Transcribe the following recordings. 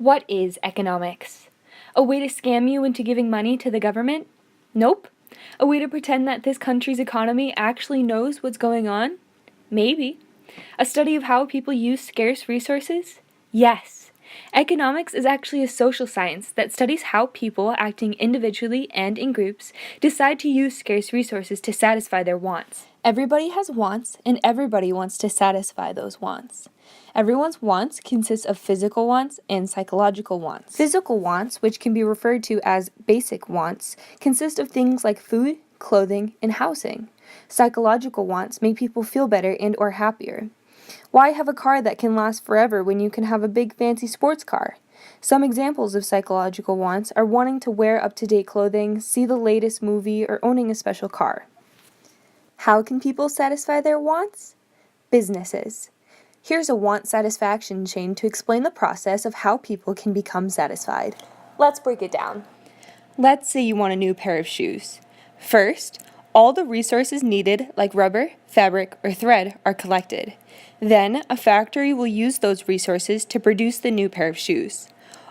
What is economics? A way to scam you into giving money to the government? Nope. A way to pretend that this country's economy actually knows what's going on? Maybe. A study of how people use scarce resources? Yes. Economics is actually a social science that studies how people, acting individually and in groups, decide to use scarce resources to satisfy their wants. Everybody has wants, and everybody wants to satisfy those wants. Everyone's wants consists of physical wants and psychological wants. Physical wants, which can be referred to as basic wants, consist of things like food, clothing, and housing. Psychological wants make people feel better and or happier. Why have a car that can last forever when you can have a big fancy sports car? Some examples of psychological wants are wanting to wear up-to-date clothing, see the latest movie, or owning a special car. How can people satisfy their wants? Businesses. Here's a want satisfaction chain to explain the process of how people can become satisfied. Let's break it down. Let's say you want a new pair of shoes. First, all the resources needed, like rubber, fabric, or thread, are collected. Then, a factory will use those resources to produce the new pair of shoes.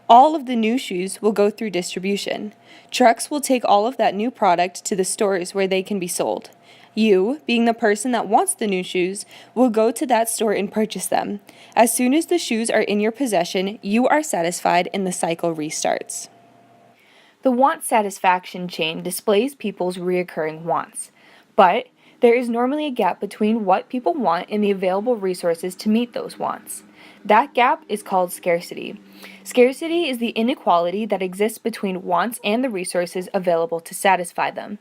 All of the new shoes will go through distribution. Trucks will take all of that new product to the stores where they can be sold. You, being the person that wants the new shoes, will go to that store and purchase them. As soon as the shoes are in your possession, you are satisfied and the cycle restarts. The want satisfaction chain displays people's recurring wants, but there is normally a gap between what people want and the available resources to meet those wants. That gap is called scarcity. Scarcity is the inequality that exists between wants and the resources available to satisfy them.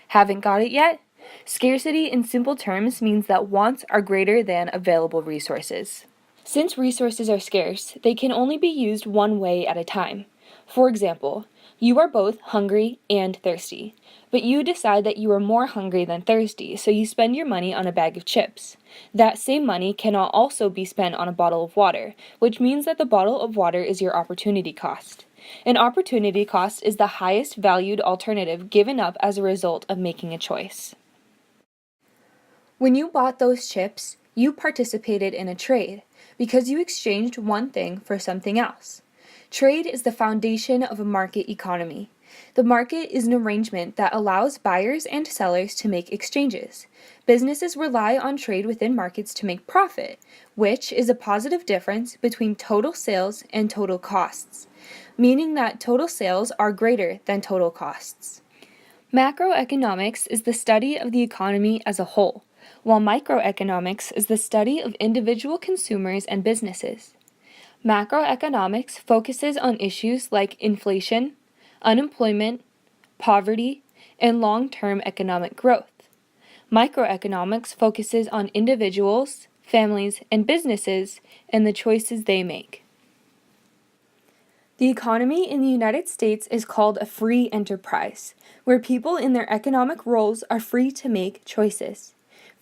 Haven't got it yet? Scarcity in simple terms means that wants are greater than available resources. Since resources are scarce, they can only be used one way at a time. For example, you are both hungry and thirsty, but you decide that you are more hungry than thirsty, so you spend your money on a bag of chips. That same money cannot also be spent on a bottle of water, which means that the bottle of water is your opportunity cost. An opportunity cost is the highest valued alternative given up as a result of making a choice. When you bought those chips, you participated in a trade because you exchanged one thing for something else. Trade is the foundation of a market economy. The market is an arrangement that allows buyers and sellers to make exchanges. Businesses rely on trade within markets to make profit, which is a positive difference between total sales and total costs, meaning that total sales are greater than total costs. Macroeconomics is the study of the economy as a whole, while microeconomics is the study of individual consumers and businesses. Macroeconomics focuses on issues like inflation, unemployment, poverty, and long-term economic growth. Microeconomics focuses on individuals, families, and businesses and the choices they make. The economy in the United States is called a free enterprise, where people in their economic roles are free to make choices.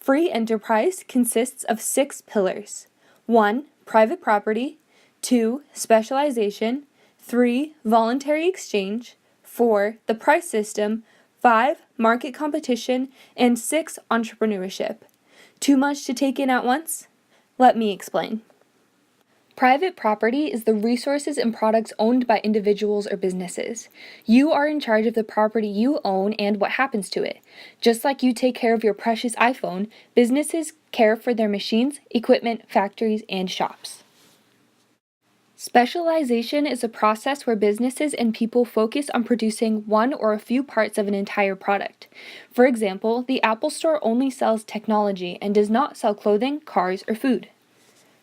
Free enterprise consists of 6 pillars. 1. Private property. 2. Specialization. 3. Voluntary exchange. 4. The price system. 5. Market competition. And 6. Entrepreneurship. Too much to take in at once? Let me explain. Private property is the resources and products owned by individuals or businesses. You are in charge of the property you own and what happens to it. Just like you take care of your precious iPhone, businesses care for their machines, equipment, factories, and shops. Specialization is a process where businesses and people focus on producing one or a few parts of an entire product. For example, the Apple Store only sells technology and does not sell clothing, cars, or food.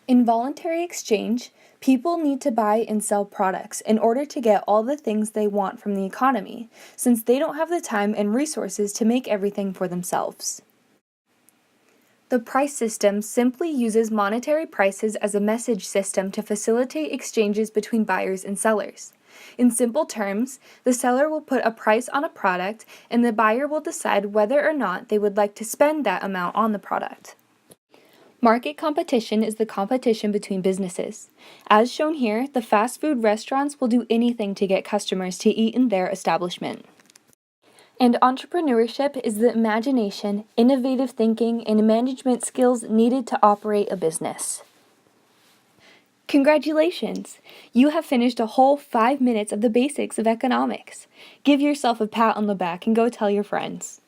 In voluntary exchange, people need to buy and sell products in order to get all the things they want from the economy, since they don't have the time and resources to make everything for themselves. The price system simply uses monetary prices as a message system to facilitate exchanges between buyers and sellers. In simple terms, the seller will put a price on a product and the buyer will decide whether or not they would like to spend that amount on the product. Market competition is the competition between businesses. As shown here, the fast food restaurants will do anything to get customers to eat in their establishment. And entrepreneurship is the imagination, innovative thinking, and management skills needed to operate a business. Congratulations! You have finished a whole 5 minutes of the basics of economics. Give yourself a pat on the back and go tell your friends.